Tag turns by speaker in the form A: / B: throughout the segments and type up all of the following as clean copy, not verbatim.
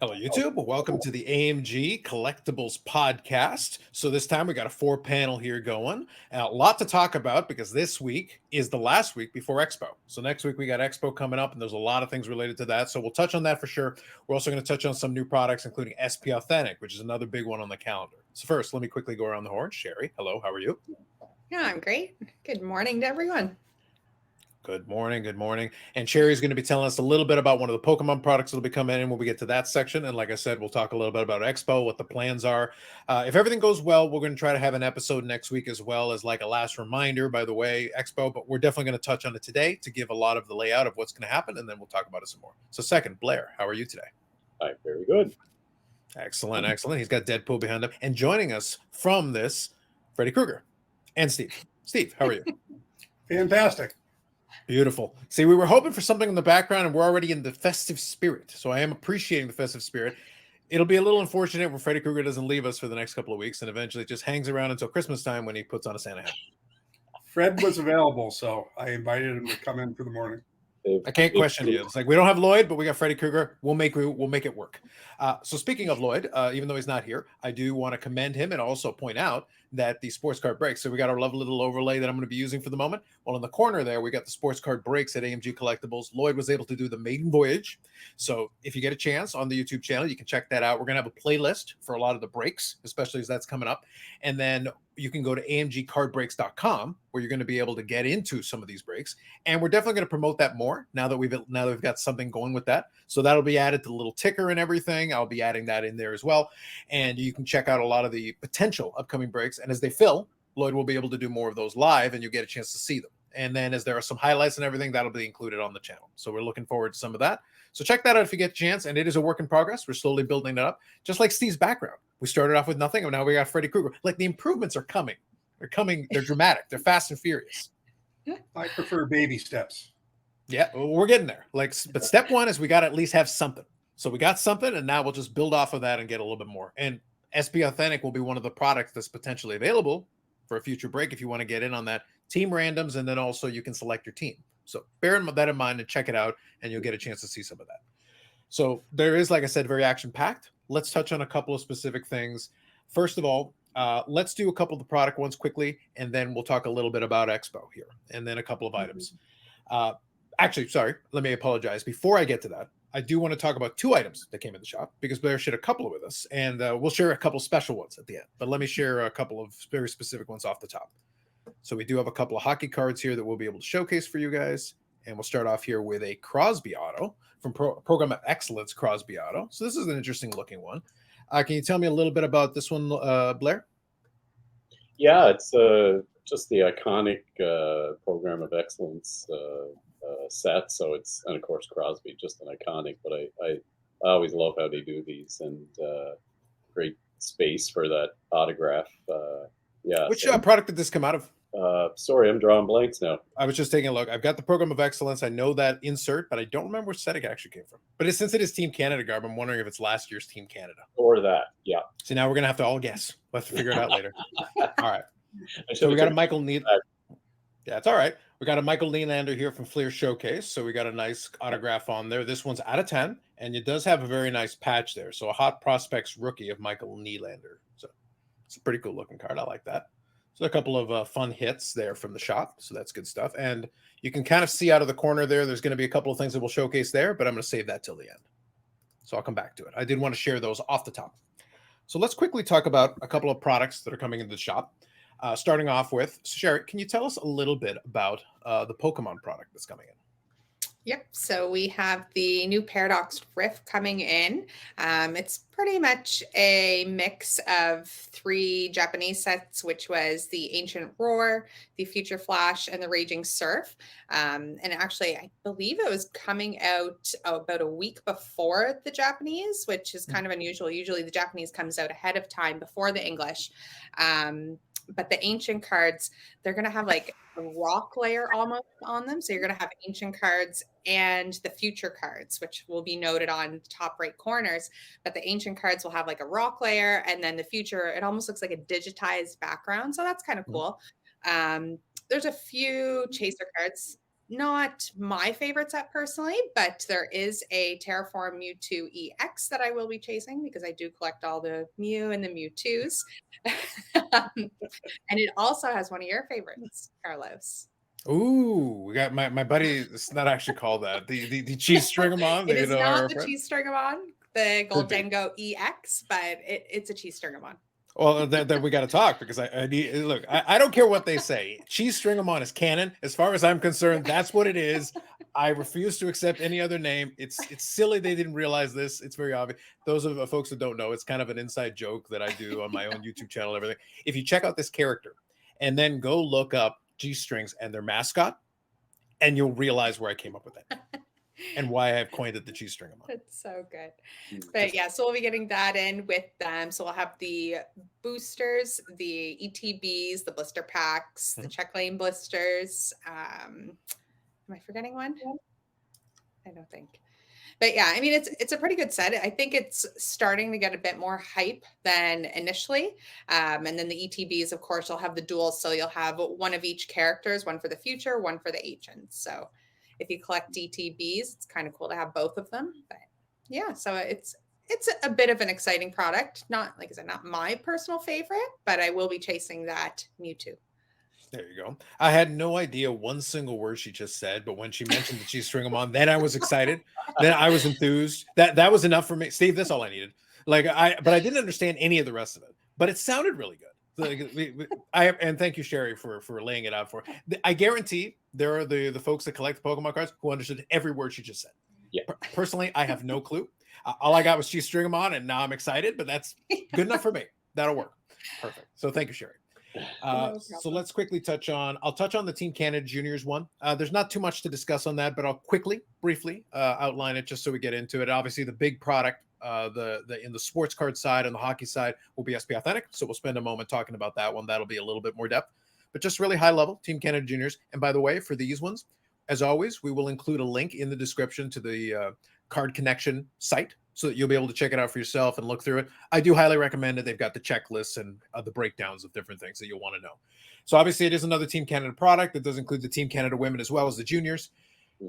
A: Hello, YouTube. Welcome to the AMG Collectibles podcast. So this time we got a 4-panel here going. A lot to talk about because this week is the last week before Expo. So next week we got Expo coming up, and there's a lot of things related to that. So we'll touch on that for sure. We're also going to touch on some new products, including SP Authentic, which is another big one on the calendar. So first, let me quickly go around the horn. Sherry, hello. How are you?
B: Yeah, I'm great. Good morning to everyone.
A: Good morning. Good morning. And Sherry's going to be telling us a little bit about one of the Pokemon products that'll be coming in when we get to that section. And like I said, we'll talk a little bit about Expo, what the plans are. If everything goes well, we're going to try to have an episode next week as well as like a last reminder, by the way, Expo. But we're definitely going to touch on it today to give a lot of the layout of what's going to happen. And then we'll talk about it some more. So second, Blair, how are you today?
C: Hi, very good.
A: Excellent. Excellent. He's got Deadpool behind him. And joining us from this, Freddy Krueger and Steve. Steve, how are you?
D: Fantastic.
A: Beautiful. See, we were hoping for something in the background, and we're already in the festive spirit. So I am appreciating the festive spirit. It'll be a little unfortunate when Freddy Krueger doesn't leave us for the next couple of weeks, and eventually just hangs around until Christmas time when he puts on a Santa hat.
D: Fred was available, so I invited him to come in for the morning.
A: I can't question you. It's like we don't have Lloyd, but we got Freddy Krueger. We'll make it work. So speaking of Lloyd, even though he's not here, I do want to commend him and also point out that the Sports Card Breaks. So we got our lovely little overlay that I'm going to be using for the moment. Well, in the corner there, we got the Sports Card Breaks at AMG Collectibles. Lloyd was able to do the maiden voyage. So if you get a chance on the YouTube channel, you can check that out. We're going to have a playlist for a lot of the breaks, especially as that's coming up. And then you can go to amgcardbreaks.com where you're going to be able to get into some of these breaks. And we're definitely going to promote that more now that we've got something going with that. So that'll be added to the little ticker and everything. I'll be adding that in there as well. And you can check out a lot of the potential upcoming breaks. And as they fill, Lloyd will be able to do more of those live and you'll get a chance to see them. And then as there are some highlights and everything, that'll be included on the channel. So we're looking forward to some of that. So check that out if you get a chance. And it is a work in progress. We're slowly building it up, just like Steve's background. We started off with nothing, and now we got Freddy Krueger. Like the improvements are coming. They're coming. They're dramatic. They're fast and furious.
D: I prefer baby steps.
A: Yeah, we're getting there. But step one is we got to at least have something. So we got something, and now we'll just build off of that and get a little bit more. And SP Authentic will be one of the products that's potentially available for a future break if you want to get in on that. Team randoms, and then also you can select your team. So bear that in mind and check it out, and you'll get a chance to see some of that. So there is, like I said, very action-packed. Let's touch on a couple of specific things. First of all, let's do a couple of the product ones quickly, and then we'll talk a little bit about Expo here, and then a couple of items. Actually, sorry, let me apologize. Before I get to that, I do want to talk about 2 items that came in the shop because Blair shared a couple with us, and we'll share a couple special ones at the end. But let me share a couple of very specific ones off the top. So we do have a couple of hockey cards here that we'll be able to showcase for you guys. And we'll start off here with a Crosby auto from Program of Excellence Crosby auto. So this is an interesting looking one. Can you tell me a little bit about this one, Blair?
C: Yeah, it's just the iconic Program of Excellence set. So it's, and of course, Crosby, just an iconic. But I always love how they do these, and great space for that autograph. Yeah.
A: Which product did this come out of?
C: Sorry, I'm drawing blanks now.
A: I was just taking a look. I've got the Program of Excellence. I know that insert, but I don't remember which set it actually came from. But since it is Team Canada garb, I'm wondering if it's last year's Team Canada.
C: Or that, yeah.
A: So now we're going to have to all guess. We'll have to figure it out later. All right. So we got a Michael Nylander. Yeah, it's all right. We got a Michael Nylander here from Fleer Showcase. So we got a nice autograph on there. This one's out of 10, and it does have a very nice patch there. So a Hot Prospects rookie of Michael Nylander. So it's a pretty cool looking card. I like that. So a couple of fun hits there from the shop. So that's good stuff. And you can kind of see out of the corner there, there's going to be a couple of things that we'll showcase there, but I'm going to save that till the end. So I'll come back to it. I did want to share those off the top. So let's quickly talk about a couple of products that are coming into the shop. Starting off with, Sherry, can you tell us a little bit about the Pokemon product that's coming in?
B: Yep. So we have the new Paradox Rift coming in. It's pretty much a mix of 3 Japanese sets, which was the Ancient Roar, the Future Flash, and the Raging Surf. And actually, I believe it was coming out about a week before the Japanese, which is kind of unusual. Usually the Japanese comes out ahead of time before the English. But the ancient cards, they're going to have like a rock layer almost on them. So you're going to have ancient cards and the future cards, which will be noted on the top right corners. But the ancient cards will have like a rock layer, and then the future, it almost looks like a digitized background. So that's kind of cool. There's a few chaser cards not my favorite set personally, but there is a Terraform Mewtwo EX that I will be chasing because I do collect all the Mew and the Mewtwo's. And it also has one of your favorites, Carlos.
A: Ooh, we got my buddy. It's not actually called that. The cheese stringamon.
B: It is not
A: our
B: the
A: friend?
B: cheese stringamon, the
A: Could be.
B: Goldengo EX, but it's a cheese stringamon.
A: Well, then we got to talk because I need look. I don't care what they say. Cheese stringamon is canon, as far as I'm concerned. That's what it is. I refuse to accept any other name. It's silly they didn't realize this. It's very obvious. Those of the folks that don't know, it's kind of an inside joke that I do on my own YouTube channel. And everything. If you check out this character, and then go look up G strings and their mascot, and you'll realize where I came up with that. And why I've coined it the cheese stringamon.
B: That's so good. But yeah, so we'll be getting that in with them. So we'll have the boosters, the ETBs, the blister packs, the check lane blisters. Am I forgetting one? I don't think. But yeah, I mean, it's a pretty good set. I think it's starting to get a bit more hype than initially. And then the ETBs, of course, you'll have the duals. So you'll have one of each characters, one for the future, one for the ancients. So if you collect DTBs, it's kind of cool to have both of them. But yeah, so it's a bit of an exciting product. Not, like I said, not my personal favorite, but I will be chasing that Mewtwo.
A: There you go. I had no idea one single word she just said, but when she mentioned the cheese stringamon, then I was excited. Then I was enthused. That was enough for me. Steve, that's all I needed. But I didn't understand any of the rest of it. But it sounded really good. And thank you, Sherry, for laying it out for me. I guarantee there are the folks that collect Pokemon cards who understood every word she just said.
C: Yeah.
A: Personally, I have no clue. All I got was cheese stringamon, and now I'm excited. But that's good enough for me. That'll work. Perfect. So thank you, Sherry. So let's quickly I'll touch on the Team Canada Juniors one. There's not too much to discuss on that, but I'll briefly outline it just so we get into it. Obviously, the big product, in the sports card side and the hockey side will be SP Authentic. So we'll spend a moment talking about that one. That'll be a little bit more depth, but just really high level Team Canada Juniors. And by the way, for these ones, as always, we will include a link in the description to the Card Connection site so that you'll be able to check it out for yourself and look through it. I do highly recommend it. They've got the checklists and the breakdowns of different things that you'll want to know. So obviously it is another Team Canada product that does include the Team Canada women as well as the juniors.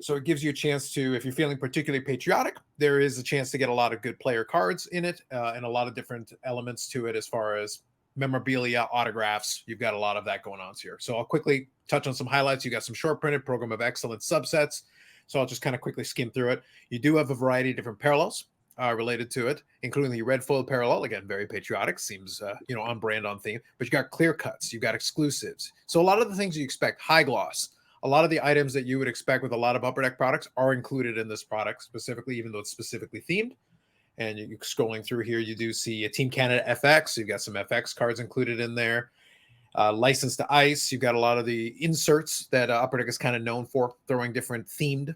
A: So it gives you a chance to, if you're feeling particularly patriotic, there is a chance to get a lot of good player cards in it and a lot of different elements to it as far as memorabilia, autographs. You've got a lot of that going on here. So I'll quickly touch on some highlights. You got some short printed Program of Excellence subsets. So I'll just kind of quickly skim through it. You do have a variety of different parallels related to it, including the red foil parallel. Again, very patriotic, seems on brand, on theme. But you got clear cuts, you've got exclusives. So a lot of the things you expect, high gloss, a lot of the items that you would expect with a lot of Upper Deck products are included in this product specifically, even though it's specifically themed. And you're scrolling through here, you do see a Team Canada FX. You've got some FX cards included in there. License to Ice. You've got a lot of the inserts that Upper Deck is kind of known for, throwing different themed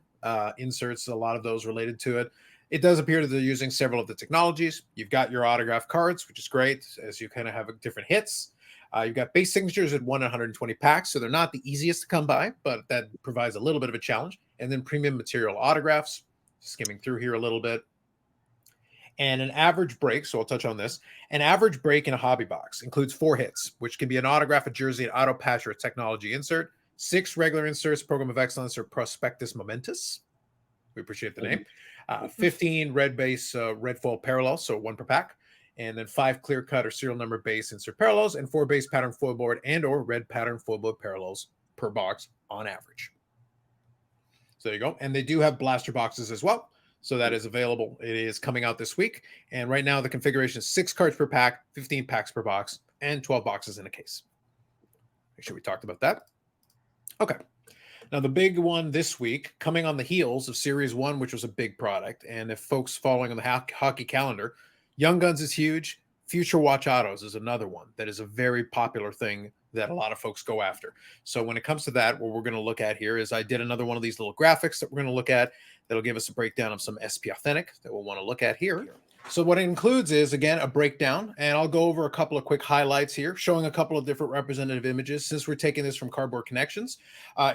A: inserts, a lot of those related to it. It does appear that they're using several of the technologies. You've got your autograph cards, which is great, as you kind of have different hits. You've got base signatures at 120 packs, so they're not the easiest to come by, but that provides a little bit of a challenge. And then premium material autographs, skimming through here a little bit. And an average break, so I'll touch on this. An average break in a hobby box includes 4 hits, which can be an autograph, a jersey, an auto patch, or a technology insert. 6 regular inserts, Program of Excellence, or Prospectus Momentous. We appreciate the name. 15 red base, red foil parallels, so 1 per pack. And then 5 clear cut or serial number base insert parallels, and 4 base pattern foil board and or red pattern foil board parallels per box on average. So there you go. And they do have blaster boxes as well. So that is available. It is coming out this week. And right now the configuration is 6 cards per pack, 15 packs per box, and 12 boxes in a case. Make sure we talked about that. Okay. Now, the big one this week, coming on the heels of Series 1, which was a big product. And if folks following on the hockey calendar, Young Guns is huge. Future Watch Autos is another one that is a very popular thing that a lot of folks go after. So when it comes to that, what we're going to look at here is I did another one of these little graphics that we're going to look at that'll give us a breakdown of some SP Authentic that we'll want to look at here. So what it includes is, again, a breakdown, and I'll go over a couple of quick highlights here, showing a couple of different representative images. Since we're taking this from Cardboard Connections,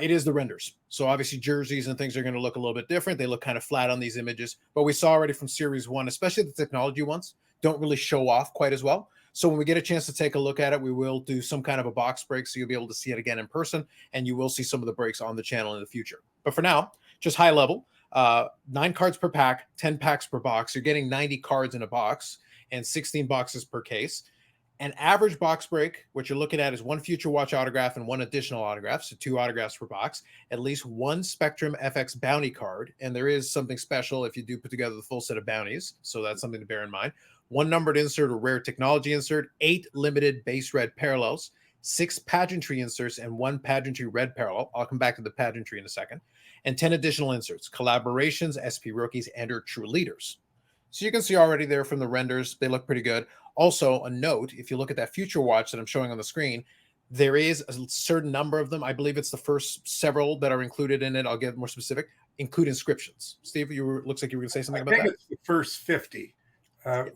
A: it is the renders. So obviously jerseys and things are going to look a little bit different. They look kind of flat on these images, but we saw already from Series 1, especially the technology ones, don't really show off quite as well. So when we get a chance to take a look at it, we will do some kind of a box break, so you'll be able to see it again in person, and you will see some of the breaks on the channel in the future. But for now, just high level, 9 cards per pack, 10 packs per box. You're getting 90 cards in a box and 16 boxes per case. An average box break, what you're looking at is 1 Future Watch autograph and 1 additional autograph, so 2 autographs per box, at least 1 Spectrum FX bounty card, and there is something special if you do put together the full set of bounties, so that's something to bear in mind. 1 numbered insert or rare technology insert, 8 limited base red parallels, 6 pageantry inserts, and 1 pageantry red parallel. I'll come back to the pageantry in a second. And 10 additional inserts, collaborations, SP rookies, and or true leaders. So you can see already there from the renders, they look pretty good. Also, a note, if you look at that Future Watch that I'm showing on the screen, there is a certain number of them. I believe it's the first several that are included in it. I'll get more specific, include inscriptions. Steve, looks like you were going to say something about that.
D: I think it's the first 50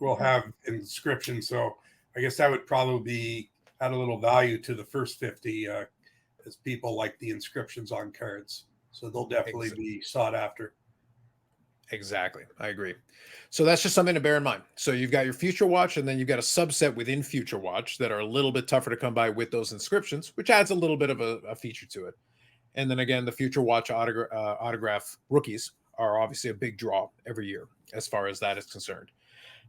D: will have inscriptions. So I guess that would probably add a little value to the first 50 as people like the inscriptions on cards. So they'll definitely be sought after.
A: Exactly. I agree. So that's just something to bear in mind. So you've got your Future Watch, and then you've got a subset within Future Watch that are a little bit tougher to come by with those inscriptions, which adds a little bit of a feature to it. And then again, the Future Watch autograph rookies are obviously a big draw every year as far as that is concerned.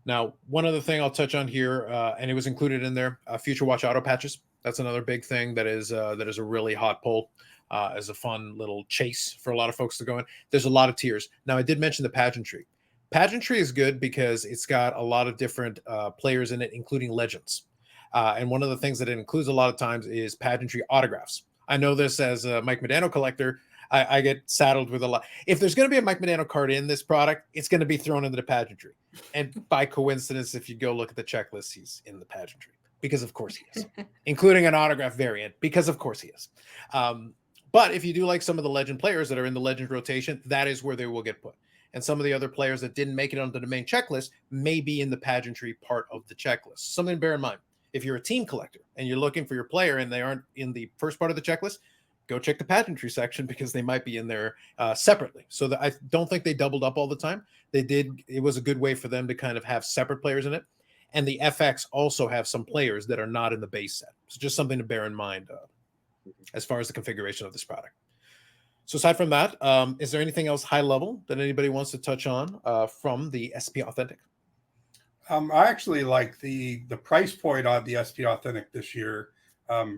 A: Now, one other thing I'll touch on here, and it was included in there, Future Watch auto patches. That's another big thing that is a really hot pull. As a fun little chase for a lot of folks to go in. There's a lot of tiers. Now, I did mention the pageantry. Pageantry is good because it's got a lot of different players in it, including legends. And one of the things that it includes a lot of times is pageantry autographs. I know this as a Mike Medano collector. I get saddled with a lot. If there's going to be a Mike Medano card in this product, it's going to be thrown into the pageantry. And by coincidence, if you go look at the checklist, he's in the pageantry. Because of course he is. Including an autograph variant. Because of course he is. But if you do like some of the legend players that are in the legend rotation, that is where they will get put. And some of the other players that didn't make it onto the main checklist may be in the pageantry part of the checklist. Something to bear in mind. If you're a team collector and you're looking for your player and they aren't in the first part of the checklist, go check the pageantry section because they might be in there separately. So I don't think they doubled up all the time. They did. It was a good way for them to kind of have separate players in it. And the FX also have some players that are not in the base set. So just something to bear in mind as far as the configuration of this product. So aside from that, is there anything else high level that anybody wants to touch on from the SP Authentic?
D: I actually like the price point on the SP Authentic this year.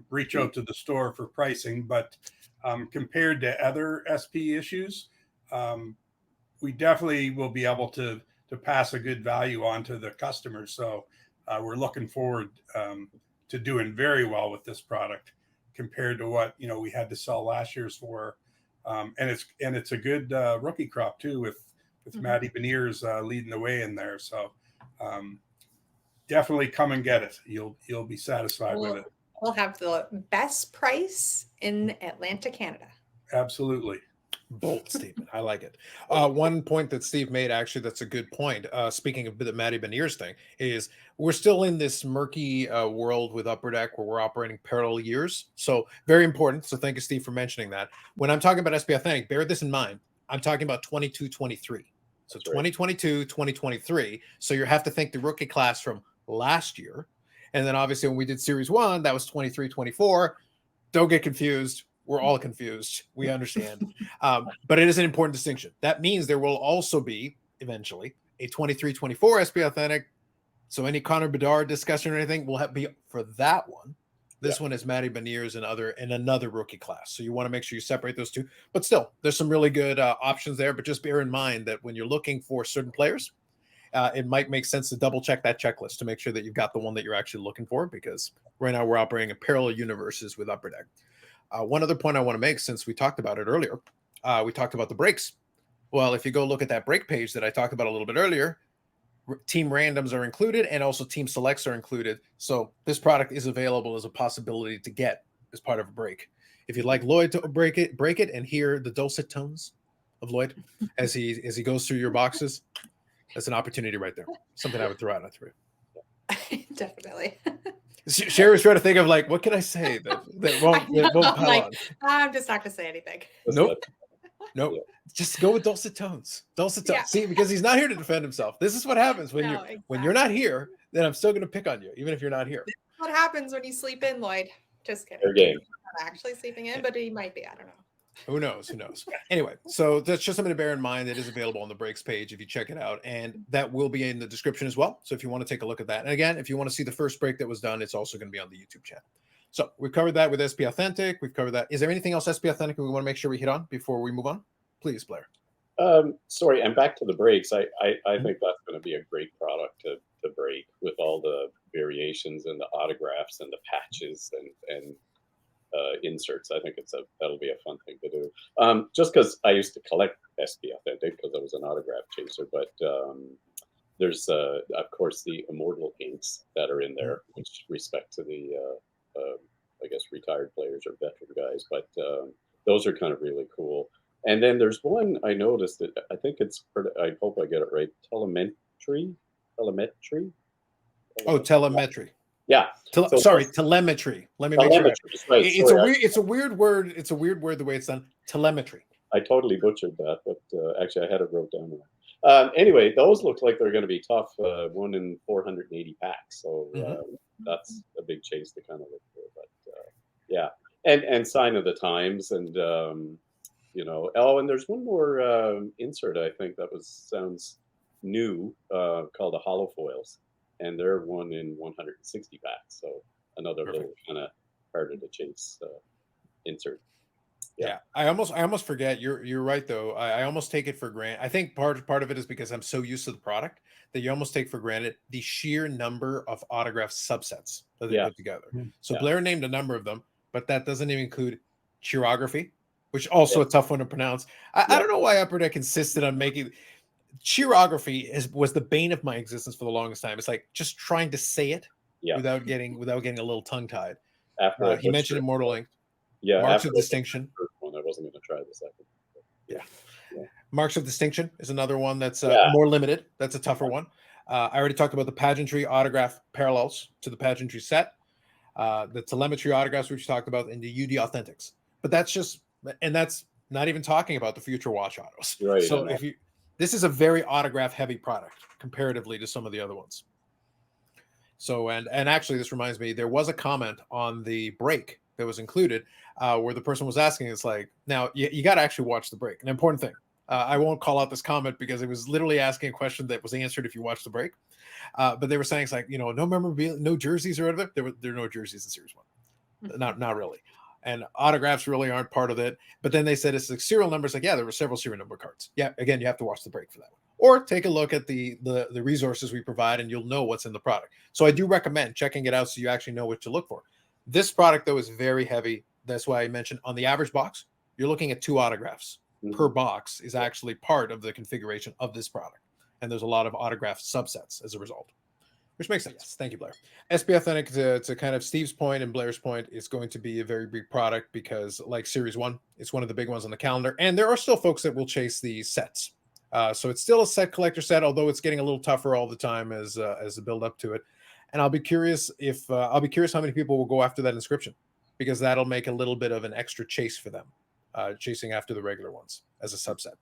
D: Reach out to the store for pricing, but compared to other SP issues, we definitely will be able to pass a good value on to the customers. So we're looking forward to doing very well with this product compared to what we had to sell last year's for, and it's a good rookie crop too with Matty Beniers leading the way in there. So definitely come and get it. You'll be satisfied with it.
B: We'll have the best price in Atlanta, Canada.
D: Absolutely.
A: Bold statement. I like it. One point that Steve made, actually, that's a good point. Speaking of the Matty Beniers thing, is we're still in this murky world with Upper Deck where we're operating parallel years. So very important. So thank you, Steve, for mentioning that. When I'm talking about SP Authentic, bear this in mind. I'm talking about 22-23. So 2022, 2023. So you have to think the rookie class from last year. And then obviously when we did Series 1, that was 23-24. Don't get confused. We're all confused. We understand. But it is an important distinction. That means there will also be, eventually, a 23-24 SP Authentic. So any Connor Bedard discussion or anything will be for that one. This one is Matty Beniers and another rookie class. So you want to make sure you separate those two. But still, there's some really good options there. But just bear in mind that when you're looking for certain players, it might make sense to double check that checklist to make sure that you've got the one that you're actually looking for, because right now we're operating in parallel universes with Upper Deck. One other point I want to make, since we talked about it earlier, we talked about the breaks. Well, if you go look at that break page that I talked about a little bit earlier, team randoms are included and also team selects are included. So this product is available as a possibility to get as part of a break. If you'd like Lloyd to break it and hear the dulcet tones of Lloyd as he goes through your boxes, that's an opportunity right there. Something I would throw out at you.
B: Definitely.
A: Sherry was trying to think of what can I say that won't pile on.
B: I'm just not going to say anything.
A: Nope. Just go with dulcet tones.
B: Yeah.
A: See, because he's not here to defend himself. This is what happens when you're not here. Then I'm still going to pick on you, even if you're not here.
B: This is what happens when you sleep in, Lloyd. Just kidding.
C: Fair game.
B: He's not actually sleeping in, but he might be. I don't know.
A: Who knows? Who knows? Anyway, so that's just something to bear in mind. It is available on the Breaks page if you check it out, and that will be in the description as well. So if you want to take a look at that, and again, if you want to see the first break that was done, it's also going to be on the YouTube channel. So we've covered that with SP Authentic. We've covered that. Is there anything else SP Authentic we want to make sure we hit on before we move on? Please, Blair.
C: Sorry, and back to the breaks. I think that's going to be a great product to break with all the variations and the autographs and the patches and inserts. I think that'll be a fun thing to do. Just because I used to collect SP Authentic because I was an autograph chaser, but there's of course the immortal inks that are in there, which respect to the I guess retired players or veteran guys, but those are kind of really cool. And then there's one I noticed that I think it's I hope I get it right. Telemetry.
A: Oh, telemetry.
C: Yeah.
A: Sorry, telemetry. Let me make sure.
C: Right.
A: It's a weird word. It's a weird word the way it's done. Telemetry.
C: I totally butchered that, but actually I had it wrote down there. Anyway, those look like they're going to be tough. 1 in 480 packs. So that's a big chase to kind of look for. But yeah, and sign of the times, and Oh, and there's one more insert I think that sounds new called the hollow foils, and they're 1 in 160 packs. So another little kind of harder to chase insert.
A: Yeah, I almost forget. You're right though. I almost take it for granted. I think part of it is because I'm so used to the product that you almost take for granted the sheer number of autograph subsets that they put together. So Blair named a number of them, but that doesn't even include chirography, which also a tough one to pronounce. I don't know why Upper Deck insisted on making chirography was the bane of my existence for the longest time. It's like just trying to say it without getting a little tongue tied. He mentioned immortal ink.
C: Yeah,
A: marks of distinction.
C: One, I wasn't going to try the second.
A: Yeah. Marks of distinction is another one that's more limited. That's a tougher one. I already talked about the pageantry autograph parallels to the pageantry set, the telemetry autographs which we talked about, and the UD authentics. But that's not even talking about the future watch autos.
C: Right.
A: So this is a very autograph heavy product comparatively to some of the other ones. So and actually this reminds me, there was a comment on the break that was included where the person was asking, it's like, now you got to actually watch the break. An important thing. I won't call out this comment because it was literally asking a question that was answered if you watch the break. But they were saying it's like, no memorabilia, no jerseys or whatever. There are no jerseys in Series 1. Not really. And autographs really aren't part of it. But then they said it's like serial numbers. Like, yeah, there were several serial number cards. Yeah, again, you have to watch the break for that one. Or take a look at the resources we provide and you'll know what's in the product. So I do recommend checking it out so you actually know what to look for. This product, though, is very heavy. That's why I mentioned on the average box, you're looking at 2 autographs per box is actually part of the configuration of this product. And there's a lot of autograph subsets as a result, which makes sense. Yes. Thank you, Blair. SP Authentic, to kind of Steve's point and Blair's point, is going to be a very big product because, like Series 1, it's one of the big ones on the calendar. And there are still folks that will chase these sets. So it's still a set collector set, although it's getting a little tougher all the time as the build up to it. And I'll be curious how many people will go after that inscription, because that'll make a little bit of an extra chase for them, chasing after the regular ones as a subset.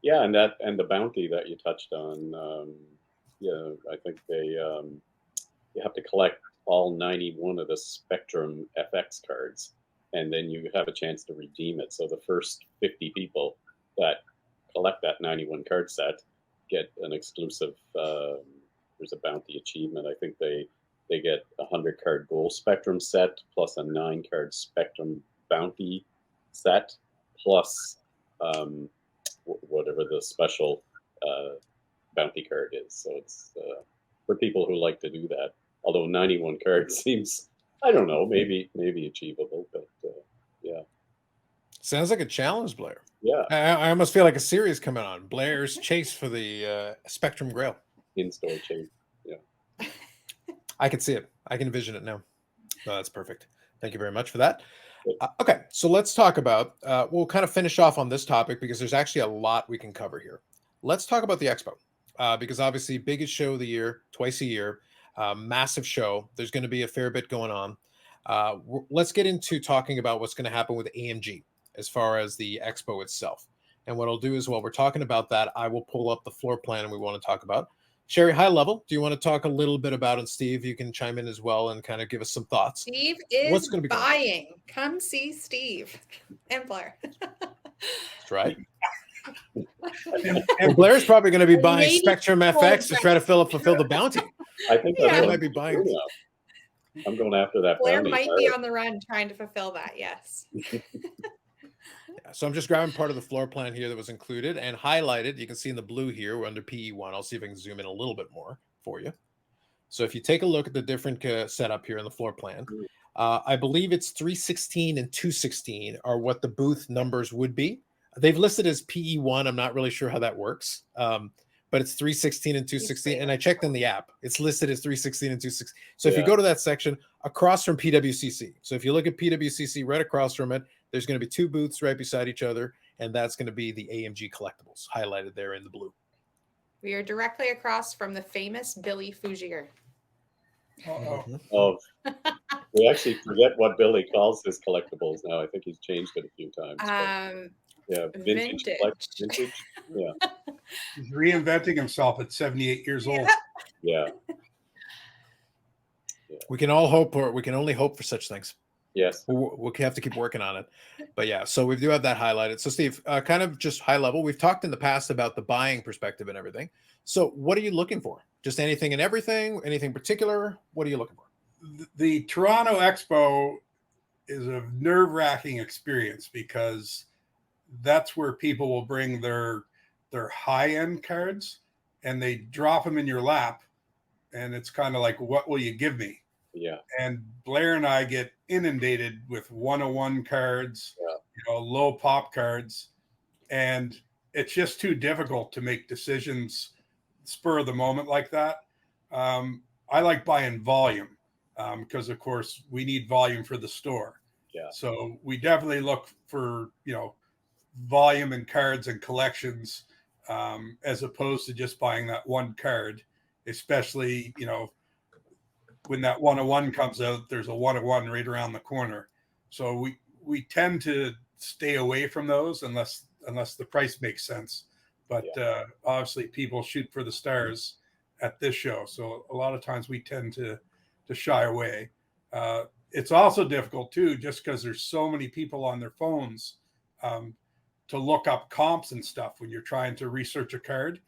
C: Yeah, and the bounty that you touched on, I think you have to collect all 91 of the Spectrum FX cards, and then you have a chance to redeem it. So the first 50 people that collect that 91 card set get an exclusive. There's a bounty achievement. I think they get a 100 card gold Spectrum set plus a 9 card Spectrum bounty set plus whatever the special bounty card is. So it's for people who like to do that. Although 91 cards seems, I don't know, maybe achievable, but yeah.
A: Sounds like a challenge, Blair.
C: Yeah.
A: I almost feel like a series coming on. Blair's chase for the Spectrum Grail.
C: In-store chase. Yeah.
A: I can see it. I can envision it now. No, that's perfect. Thank you very much for that. Okay, so let's talk about, we'll kind of finish off on this topic because there's actually a lot we can cover here. Let's talk about the Expo because obviously biggest show of the year, twice a year, massive show. There's going to be a fair bit going on. Let's get into talking about what's going to happen with AMG as far as the Expo itself. And what I'll do is while we're talking about that, I will pull up the floor plan we want to talk about Sherry, high level, do you want to talk a little bit about it? Steve, you can chime in as well and kind of give us some thoughts.
B: Steve
A: What's
B: is
A: going to be going on?
B: buying. Come see Steve and Blair.
A: That's right.
D: And
A: Well, Blair's probably going to be buying
B: Maybe
A: Spectrum FX to try to fulfill the bounty.
C: I think
B: Yeah.
C: that's
A: Blair
C: what
A: might be buying.
C: I'm going after that
B: Blair
C: bounty.
B: might be on the run trying to fulfill that. Yes.
A: Yeah, so I'm just grabbing part of the floor plan here that was included and highlighted. You can see in the blue here, we're under PE1. I'll see if I can zoom in a little bit more for you. So if you take a look at the different setup here in the floor plan, I believe it's 316 and 216 are what the booth numbers would be. They've listed as PE1. I'm not really sure how that works, but it's 316 and 216. And I checked in the app. It's listed as 316 and 216. So if you go to that section across from PWCC, so if you look at PWCC right across from it, there's going to be two booths right beside each other, and that's going to be the AMG Collectibles highlighted there in the blue.
B: We are directly across from the famous Billy Fougier.
C: Oh, we actually forget what Billy calls his collectibles now. I think he's changed it a few times. Yeah, vintage. Vintage. Yeah.
D: He's reinventing himself at 78 years old.
C: Yeah.
A: We can all hope, or we can only hope for such things.
C: Yes.
A: We'll have to keep working on it. But yeah, so we do have that highlighted. So Steve, kind of just high level, we've talked in the past about the buying perspective and everything. So what are you looking for? Just anything and everything? Anything particular? What are you looking for?
D: The Toronto Expo is a nerve-wracking experience because that's where people will bring their high-end cards and they drop them in your lap. And it's kind of like, what will you give me?
C: Yeah.
D: And Blair and I get inundated with 101 cards, low pop cards. And it's just too difficult to make decisions spur of the moment like that. I like buying volume because, of course, we need volume for the store.
C: Yeah.
D: So we definitely look for, volume and cards and collections as opposed to just buying that one card, especially, when that 101 comes out, there's a 101 right around the corner. So we tend to stay away from those unless the price makes sense. But obviously people shoot for the stars at this show. So a lot of times we tend to shy away. It's also difficult too, just because there's so many people on their phones to look up comps and stuff when you're trying to research a card.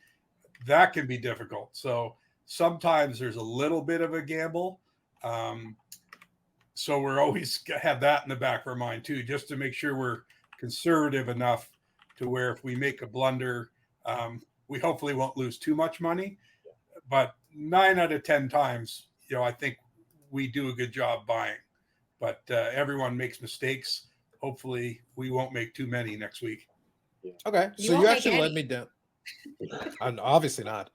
D: That can be difficult. So sometimes there's a little bit of a gamble. So we're always have that in the back of our mind too, just to make sure we're conservative enough to where if we make a blunder, we hopefully won't lose too much money. But 9 out of 10 times, I think we do a good job buying. But everyone makes mistakes. Hopefully we won't make too many next week.
A: Okay, so you actually led me down. Obviously not.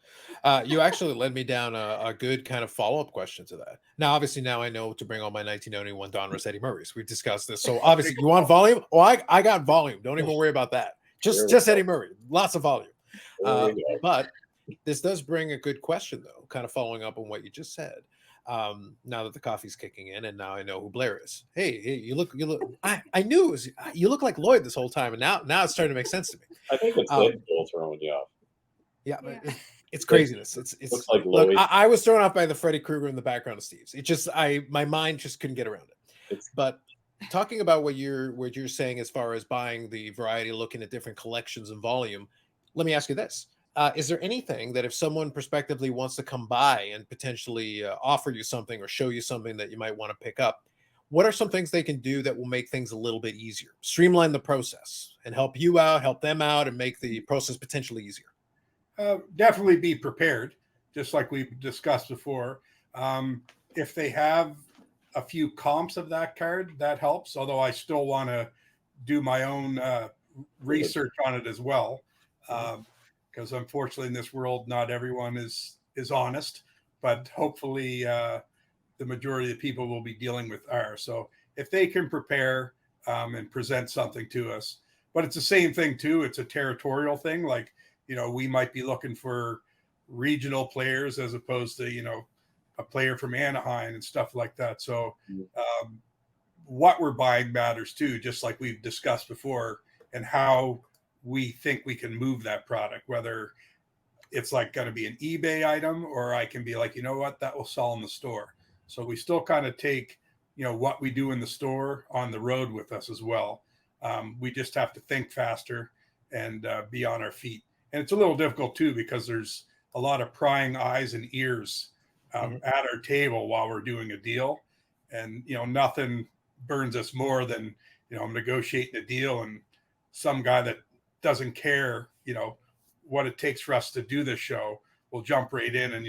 A: You actually led me down a good kind of follow-up question to that. Now, obviously, now I know to bring all my 1991 Donruss Eddie Murrays. We've discussed this. So obviously, you want volume? Oh, I got volume. Don't even worry about that. Just Eddie Murray. Lots of volume. But this does bring a good question, though, kind of following up on what you just said. Now that the coffee's kicking in, and now I know who Blair is. Hey, you look. I knew it was. You look like Lloyd this whole time, and now it's starting to make sense to me.
C: I think it's Deadpool throwing you off.
A: Yeah, it's craziness. It's
C: looks like
A: look,
C: Lloyd.
A: I was thrown off by the Freddy Krueger in the background of Steve's. It just my mind just couldn't get around it. But talking about what you're saying as far as buying the variety, looking at different collections and volume, let me ask you this. Is there anything that if someone prospectively wants to come by and potentially offer you something or show you something that you might want to pick up, what are some things they can do that will make things a little bit easier, streamline the process and help you out, help them out, and make the process potentially easier?
D: Definitely be prepared, just like we've discussed before. If they have a few comps of that card, that helps, although I still want to do my own research on it as well. Because unfortunately in this world, not everyone is honest, but hopefully the majority of the people will be dealing with are. So if they can prepare and present something to us, but it's the same thing too. It's a territorial thing. Like, we might be looking for regional players as opposed to, a player from Anaheim and stuff like that. So what we're buying matters too, just like we've discussed before, and how we think we can move that product, whether it's like going to be an eBay item, or I can be like, you know what, that will sell in the store. So we still kind of take, what we do in the store on the road with us as well. We just have to think faster and be on our feet. And it's a little difficult too, because there's a lot of prying eyes and ears at our table while we're doing a deal. And, nothing burns us more than, I'm negotiating a deal and some guy that doesn't care, what it takes for us to do this show will jump right in and,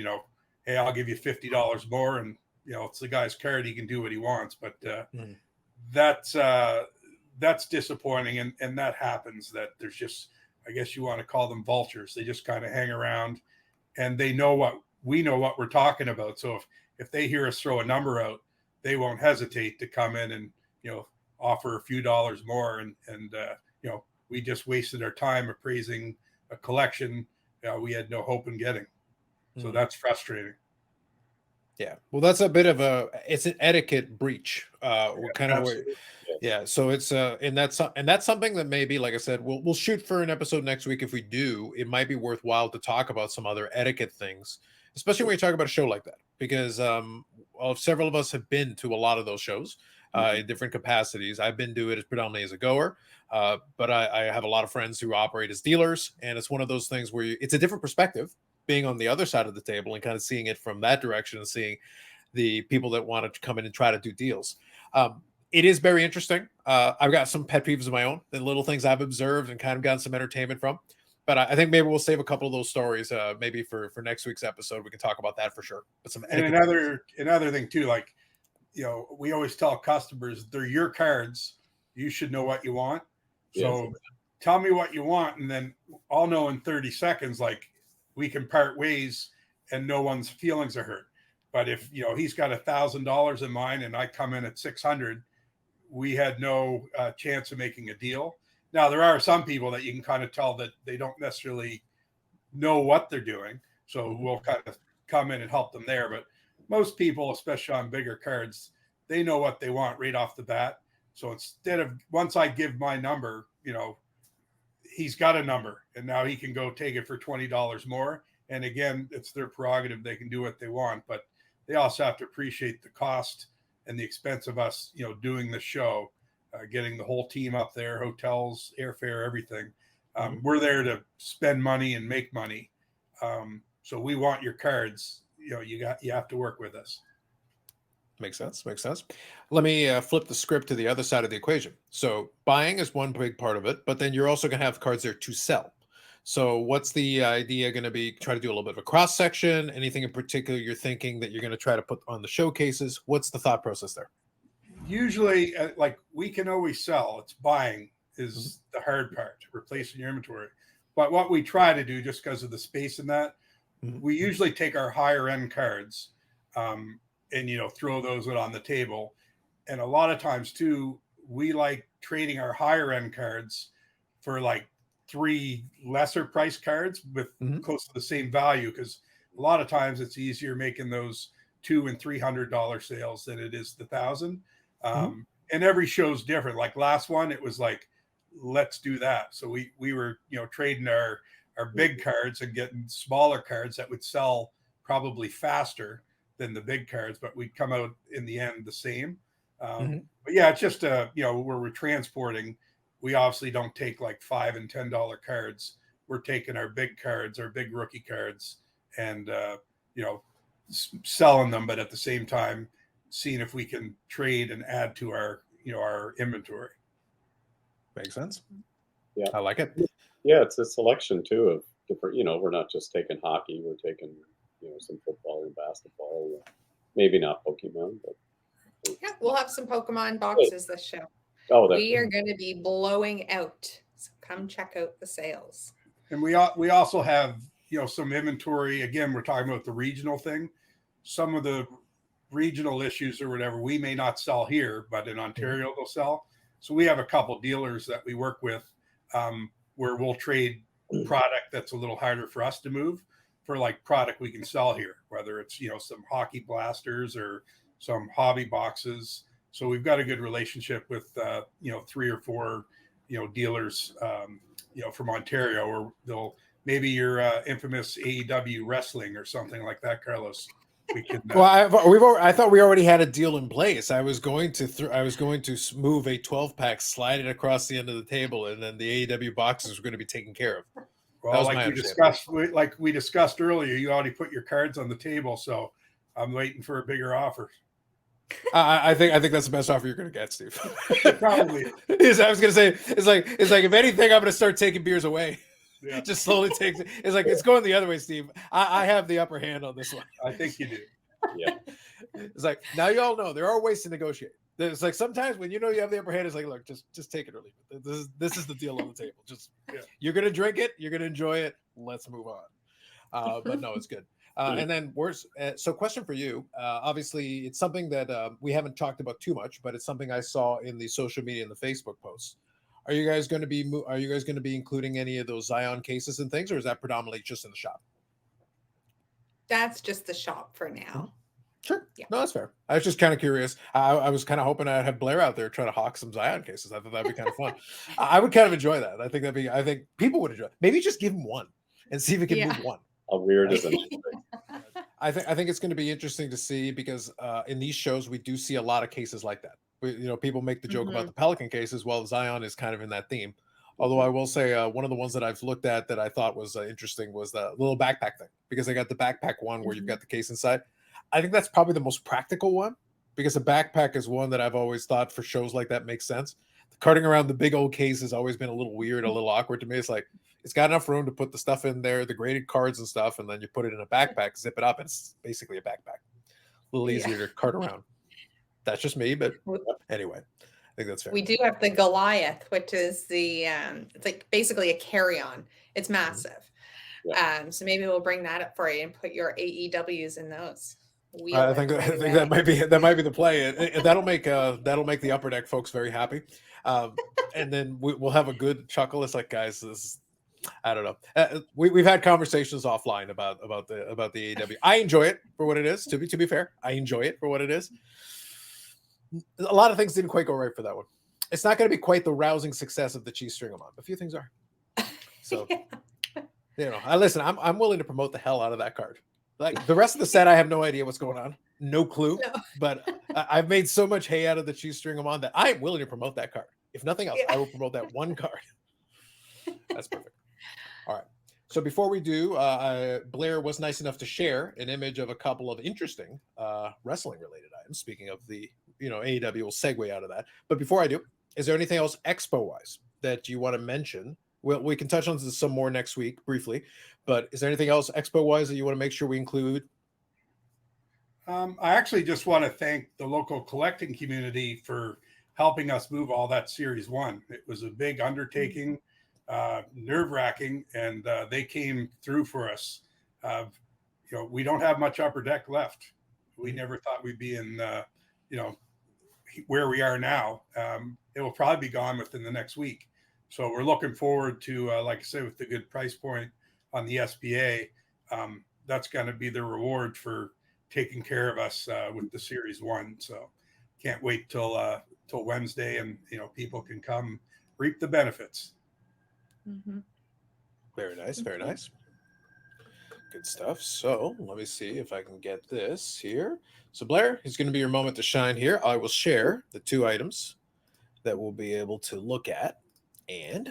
D: hey, I'll give you $50 more. And, it's the guy's card. He can do what he wants. But that's disappointing. And that happens, that there's just, I guess you want to call them vultures. They just kind of hang around, and we know what we're talking about. So if they hear us throw a number out, they won't hesitate to come in and, offer a few dollars more. And we just wasted our time appraising a collection we had no hope in getting. So that's frustrating.
A: Yeah. Well, that's a bit of it's an etiquette breach. Kind of where, yeah. So it's and that's something that maybe, like I said, we'll shoot for an episode next week. If we do, it might be worthwhile to talk about some other etiquette things, especially when you talk about a show like that, because several of us have been to a lot of those shows in different capacities. I've been to it predominantly as a goer, but I have a lot of friends who operate as dealers, and it's one of those things where it's a different perspective, being on the other side of the table and kind of seeing it from that direction and seeing the people that want to come in and try to do deals. It is very interesting. I've got some pet peeves of my own, the little things I've observed and kind of gotten some entertainment from. But I think maybe we'll save a couple of those stories maybe for next week's episode. We can talk about that for sure. But
D: another thing too, like, we always tell customers, they're your cards. You should know what you want. So tell me what you want, and then I'll know in 30 seconds, like, we can part ways and no one's feelings are hurt. But if, he's got $1,000 in mine and I come in at 600, we had no chance of making a deal. Now, there are some people that you can kind of tell that they don't necessarily know what they're doing. So we'll kind of come in and help them there. But most people, especially on bigger cards, they know what they want right off the bat. So instead of, once I give my number, he's got a number, and now he can go take it for $20 more. And again, it's their prerogative. They can do what they want, but they also have to appreciate the cost and the expense of us, doing the show, getting the whole team up there, hotels, airfare, everything. We're there to spend money and make money. So we want your cards. You have to work with us.
A: Makes sense. Let me flip the script to the other side of the equation. So buying is one big part of it, but then you're also going to have cards there to sell. So what's the idea going to be? Try to do a little bit of a cross section? Anything in particular you're thinking that you're going to try to put on the showcases? What's the thought process there?
D: Usually, like, we can always sell. It's buying is the hard part, replacing your inventory. But what we try to do, just because of the space in that, we usually take our higher end cards and throw those out on the table. And a lot of times too, we like trading our higher end cards for like 3 lesser price cards with close to the same value, because a lot of times it's easier making those $200 and $300 sales than it is the $1,000. And every show's different. Like last one, it was like, let's do that. So we were trading our big cards and getting smaller cards that would sell probably faster than the big cards, but we'd come out in the end the same. But yeah, it's just where we're transporting, we obviously don't take like $5 and $10 cards. We're taking our big cards, our big rookie cards, and selling them, but at the same time seeing if we can trade and add to our our inventory.
A: Makes sense.
C: Yeah,
A: I like it.
C: Yeah, it's a selection too of different. We're not just taking hockey. We're taking some football and basketball. Maybe not Pokemon, but
B: yeah, we'll have some Pokemon boxes this show.
C: Oh,
B: we are going to be blowing out. So come check out the sales.
D: And we also have some inventory. Again, we're talking about the regional thing. Some of the regional issues or whatever we may not sell here, but in Ontario they'll sell. So we have a couple dealers that we work with where we'll trade product that's a little harder for us to move for like product we can sell here, whether it's some hockey blasters or some hobby boxes. So we've got a good relationship with 3 or 4 dealers from Ontario, where they'll maybe your infamous AEW wrestling or something like that, Carlos. We could.
A: Well, I thought we already had a deal in place. I was going to move a 12-pack, slide it across the end of the table, and then the AEW boxes were going to be taken care of.
D: Well, like we discussed earlier, you already put your cards on the table, so I'm waiting for a bigger offer.
A: I think that's the best offer you're going to get, Steve.
D: Probably.
A: I was going to say it's like if anything, I'm going to start taking beers away.
D: Yeah.
A: Just slowly takes. It's like it's going the other way, Steve. I have the upper hand on this one.
D: I think you do.
C: Yeah.
A: It's like now you all know there are ways to negotiate. It's like sometimes when you know you have the upper hand, it's like, look, just take it or leave it. This is the deal on the table. Just You're gonna drink it, you're gonna enjoy it. Let's move on. But no, it's good. And then so question for you. Obviously, it's something that we haven't talked about too much, but it's something I saw in the social media and the Facebook posts. Are you guys going to be including any of those Zion cases and things, or is that predominantly just in the shop?
B: That's just the shop for now.
A: Sure.
B: Yeah.
A: No, that's fair. I was just kind of curious. I was kind of hoping I'd have Blair out there trying to hawk some Zion cases. I thought that'd be kind of fun. I would kind of enjoy that. I think people would enjoy it. Maybe just give them one and see if we can move one.
C: How weird is it?
A: I think it's going to be interesting to see because in these shows we do see a lot of cases like that. People make the joke about the Pelican cases. Well, Zion is kind of in that theme. Although I will say one of the ones that I've looked at that I thought was interesting was the little backpack thing, because they got the backpack one where you've got the case inside. I think that's probably the most practical one, because a backpack is one that I've always thought for shows like that makes sense. Carting around the big old case has always been a little weird, a little awkward to me. It's like it's got enough room to put the stuff in there, the graded cards and stuff, and then you put it in a backpack, zip it up, and it's basically a backpack. A little easier to cart around. That's just me, but anyway, I think that's fair.
B: We do have the Goliath, which is the it's like basically a carry-on. It's massive. So maybe we'll bring that up for you and put your AEWs in those.
A: I think that might be the play. That'll make the upper deck folks very happy, and then we'll have a good chuckle. It's like, guys, I don't know. We've had conversations offline about the AEW. I enjoy it for what it is. To be fair, I enjoy it for what it is. A lot of things didn't quite go right for that one. It's not going to be quite the rousing success of the cheese string them on. A few things are. So, I'm willing to promote the hell out of that card. Like the rest of the set, I have no idea what's going on. No clue. No. But I've made so much hay out of the cheese string them on that I am willing to promote that card. If nothing else, I will promote that one card. That's perfect. All right. So before we do, Blair was nice enough to share an image of a couple of interesting wrestling-related items. Speaking of the, AEW will segue out of that. But before I do, is there anything else Expo-wise that you want to mention? Well, we can touch on some more next week briefly. But is there anything else Expo-wise that you want to make sure we include?
D: I actually just want to thank the local collecting community for helping us move all that Series 1. It was a big undertaking. Nerve-wracking, and they came through for us. We don't have much upper deck left. We never thought we'd be in, where we are now. It will probably be gone within the next week. So we're looking forward to, like I said, with the good price point on the SPA, that's going to be the reward for taking care of us with the Series 1. So can't wait till Wednesday, and people can come reap the benefits.
B: Mm-hmm.
A: Very nice. Very nice. Good stuff. So let me see if I can get this here. So Blair, it's going to be your moment to shine here. I will share the two items that we'll be able to look at. And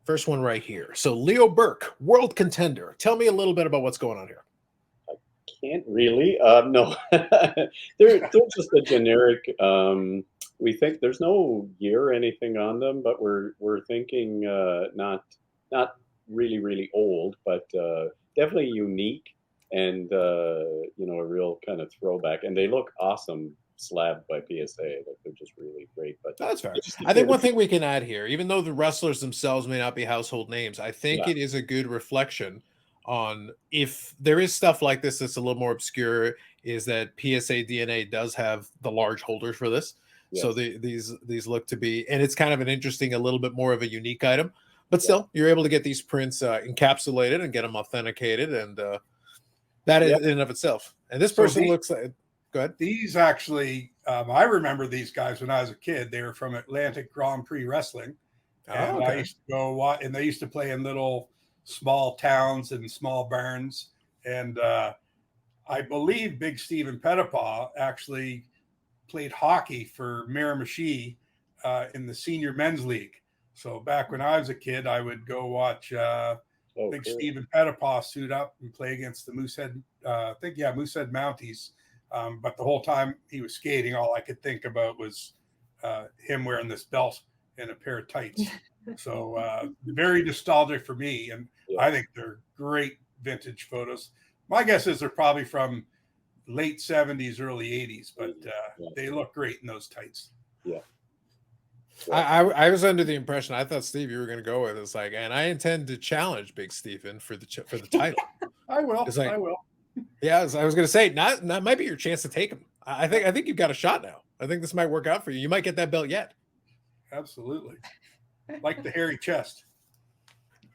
A: first one right here. So Leo Burke, world contender. Tell me a little bit about what's going on here.
C: I can't really. No, they're just a generic. We think there's no year or anything on them, but we're thinking not really old, but definitely unique and a real kind of throwback. And they look awesome slabbed by PSA. Like they're just really great. But
A: that's fair. I think one thing we can add here, even though the wrestlers themselves may not be household names, I think it is a good reflection on if there is stuff like this that's a little more obscure, is that PSA DNA does have the large holders for this. Yes. So these look to be, and it's kind of an interesting, a little bit more of a unique item, but still you're able to get these prints encapsulated and get them authenticated, and that is in and of itself. And this person looks like, go ahead.
D: These actually, I remember these guys when I was a kid. They were from Atlantic Grand Prix Wrestling, and I used to go watch, and they used to play in little small towns and small barns. And I believe Big Stephen Pettipaw actually played hockey for Miramichi in the senior men's league. So back when I was a kid, I would go watch Big
C: cool.
D: Stephen Pettipaw suit up and play against the Moosehead, Moosehead Mounties. But the whole time he was skating, all I could think about was him wearing this belt and a pair of tights. So very nostalgic for me. And I think they're great vintage photos. My guess is they're probably from late 70s, early 80s, but they look great in those tights.
C: Yeah.
A: I was under the impression, I thought, Steve, you were going to go with it's like, and I intend to challenge Big Stephen for the title.
D: I will.
A: Like,
D: I will.
A: Yeah, I was going to say, that might be your chance to take him. I think you've got a shot now. I think this might work out for you. You might get that belt yet.
D: Absolutely. Like the hairy chest.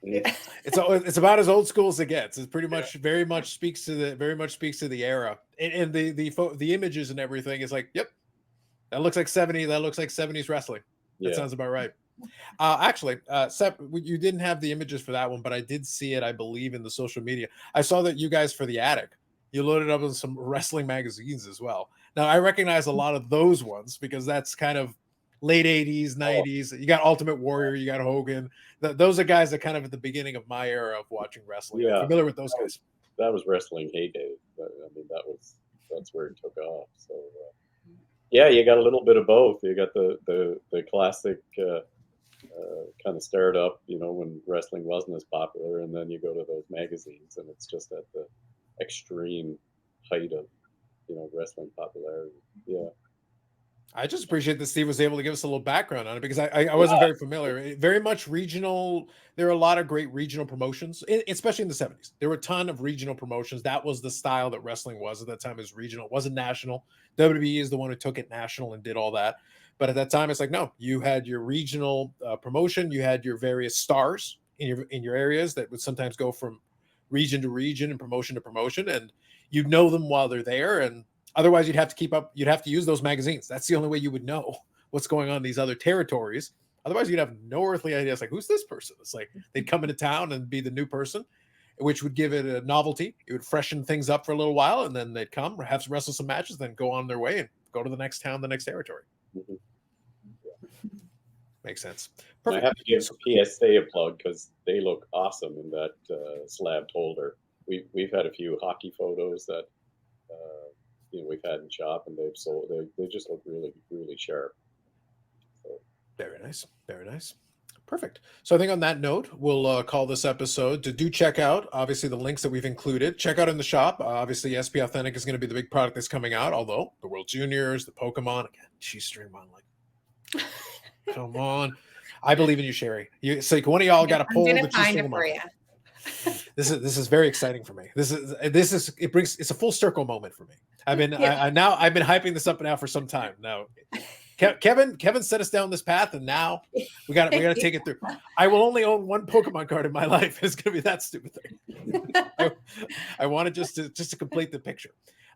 A: It's about as old school as it gets. It's pretty much very much speaks to the era, and the images and everything is like, yep, that looks like 70s wrestling. That sounds about right. Actually, Sep, you didn't have the images for that one, but I did see it, I believe, in the social media. I saw that you guys, for the attic, you loaded up on some wrestling magazines as well. Now, I recognize a lot of those ones because that's kind of late 80s, 90s. You got Ultimate Warrior, you got Hogan. Those are guys that kind of at the beginning of my era of watching wrestling. I'm familiar with those guys.
C: That was wrestling heyday. I mean, that's where it took off. So, yeah, you got a little bit of both. You got the classic kind of startup, when wrestling wasn't as popular, and then you go to those magazines, and it's just at the extreme height of wrestling popularity. Yeah.
A: I just appreciate that Steve was able to give us a little background on it because I wasn't very familiar. Very much regional. There are a lot of great regional promotions, especially in the 70s. There were a ton of regional promotions. That was the style that wrestling was at that time. It was regional. It wasn't national. WWE is the one who took it national and did all that. But at that time, it's like, no, you had your regional promotion. You had your various stars in your areas that would sometimes go from region to region and promotion to promotion. And you'd know them while they're there. And otherwise, you'd have to keep up. You'd have to use those magazines. That's the only way you would know what's going on in these other territories. Otherwise, you'd have no earthly idea. It's like, who's this person? It's like they'd come into town and be the new person, which would give it a novelty. It would freshen things up for a little while, and then they'd come, wrestle some matches, then go on their way and go to the next town, the next territory.
C: Mm-hmm.
A: Makes sense.
C: Perfect. I have to give PSA a plug because they look awesome in that slabbed holder. We've had a few hockey photos that we've had in shop, and they've sold. They just look really, really sharp. So.
A: Very nice. Very nice. Perfect. So I think on that note, we'll call this episode. Do check out, obviously, the links that we've included. Check out in the shop. Obviously, SP Authentic is going to be the big product that's coming out, although the World Juniors, the Pokemon, again, G-Streamon, like, come on. I believe in you, Sherry. So one of y'all got to pull the G-Streamon. This is very exciting for me. It's a full circle moment for me. I've been hyping this up now for some time now. Kevin set us down this path, and now we got to take it through. I will only own one Pokemon card in my life. It's gonna be that stupid thing. I want it just to complete the picture.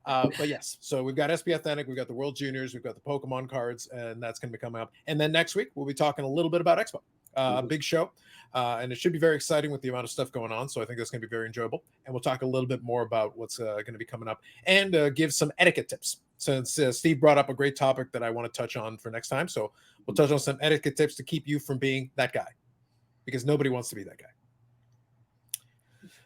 A: But yes, so we've got SP Authentic, we've got the World Juniors, we've got the Pokemon cards, and that's going to be coming up. And then next week we'll be talking a little bit about Expo, a big show, and it should be very exciting with the amount of stuff going on. So I think that's going to be very enjoyable. And we'll talk a little bit more about what's going to be coming up, and give some etiquette tips. Since Steve brought up a great topic that I want to touch on for next time, so we'll touch on some etiquette tips to keep you from being that guy, because nobody wants to be that guy.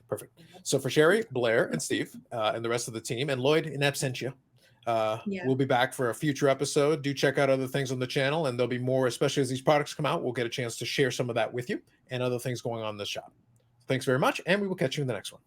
A: Perfect. So for Sherry, Blair, and Steve, and the rest of the team, and Lloyd in absentia, we'll be back for a future episode. Do check out other things on the channel, and there'll be more, especially as these products come out. We'll get a chance to share some of that with you and other things going on in this shop. Thanks very much, and we will catch you in the next one.